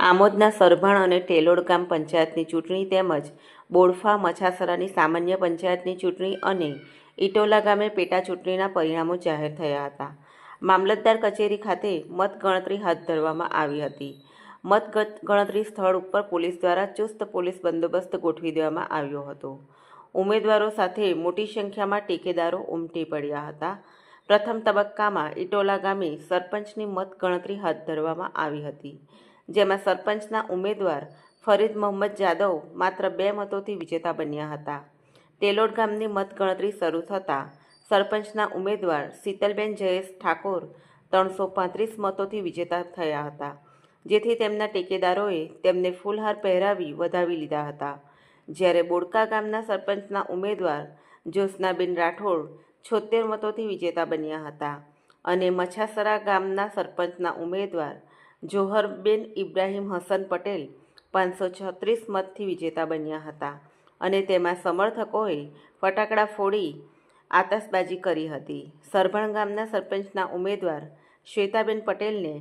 આમોદના સરભણ અને ટેલોડ ગામ પંચાયતની ચૂંટણી તેમજ બોડફા મછાસરાની સામાન્ય પંચાયતની ચૂંટણી અને ઇટોલા ગામે પેટા ચૂંટણીના પરિણામો જાહેર થયા હતા. મામલતદાર કચેરી ખાતે મતગણતરી હાથ ધરવામાં આવી હતી. મતગણતરી સ્થળ ઉપર પોલીસ દ્વારા ચુસ્ત પોલીસ બંદોબસ્ત ગોઠવી દેવામાં આવ્યો હતો. ઉમેદવારો સાથે મોટી સંખ્યામાં ટેકેદારો ઉમટી પડ્યા હતા. પ્રથમ તબક્કામાં ઇટોલા ગામે સરપંચની મતગણતરી હાથ ધરવામાં આવી હતી, જેમાં સરપંચના ઉમેદવાર ફરીદ મોહમ્મદ જાદવ માત્ર 2 મતોથી વિજેતા બન્યા હતા. ટેલોડ ગામની મતગણતરી શરૂ થતાં સરપંચના ઉમેદવાર શીતલબેન જયેશ ઠાકોર 335 મતોથી વિજેતા થયા હતા, જેથી તેમના ટેકેદારોએ તેમને ફૂલહાર પહેરાવી વધાવી લીધા હતા. જ્યારે બોડકા ગામના સરપંચના ઉમેદવાર જ્યોત્સનાબેન રાઠોડ 76 મતોથી વિજેતા બન્યા હતા અને મછાસરા ગામના સરપંચના ઉમેદવાર જોહરબેન ઇબ્રાહીમ હસન પટેલ 536 મતથી વિજેતા બન્યા હતા અને તેમાં સમર્થકોએ ફટાકડા ફોડી આતશબાજી કરી હતી. સરભણ ગામના સરપંચના ઉમેદવાર શ્વેતાબેન પટેલને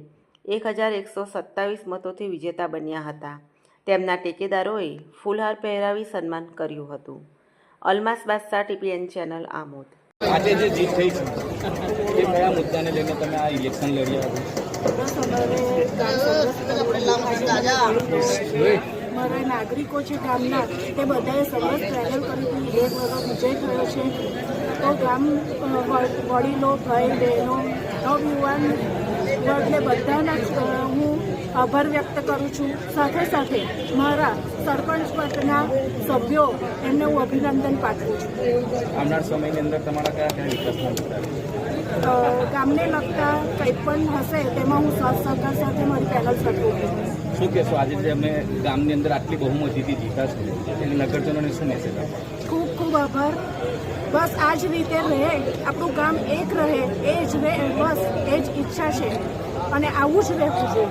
1127 મતોથી વિજેતા બન્યા હતા. તેમના ટેકેદારોએ ફૂલહાર પહેરાવી સન્માન કર્યું હતું. અલમાસ બાદશાહ TPN ચેનલ આમોદ. આજે જે જીત થઈ છે એ કયા મુદ્દાને લઈને તમે આ ઇલેક્શન લડ્યા મારા નાગરિકો છે ગામના, તે બધાએ સરસ ટ્રેવલ કરી હતી. 1 વર્ષ વિજય થયો છે. તો ગામ વડીલો, ભાઈ બહેનો, નવયુવાન વર્ગને બધાના હું આભાર વ્યક્ત કરું છું. સાથે સાથે મારા સરપંચ પદના સભ્યો એમને હું અભિનંદન પાઠવું છું. આવનાર સમયની અંદર તમારા કયા વિકાસના મુદ્દા ગામને લગતા કંઈ પણ હશે તેમાં હું સાથ સહકાર સાથે મારી પેનલ સભ્યો છું. શું કહેશો આજે જે અમે ગામની અંદર આટલી બહુમતીથી જીતા છે એને નગરજનોને શું મેસેજ આપો? ખૂબ ખૂબ આભાર. બસ આ જ રીતે રહે, આપણું ગામ એક રહે, એ જ બસ એ જ ઈચ્છા છે અને આવું જ રહેવું જોઈએ.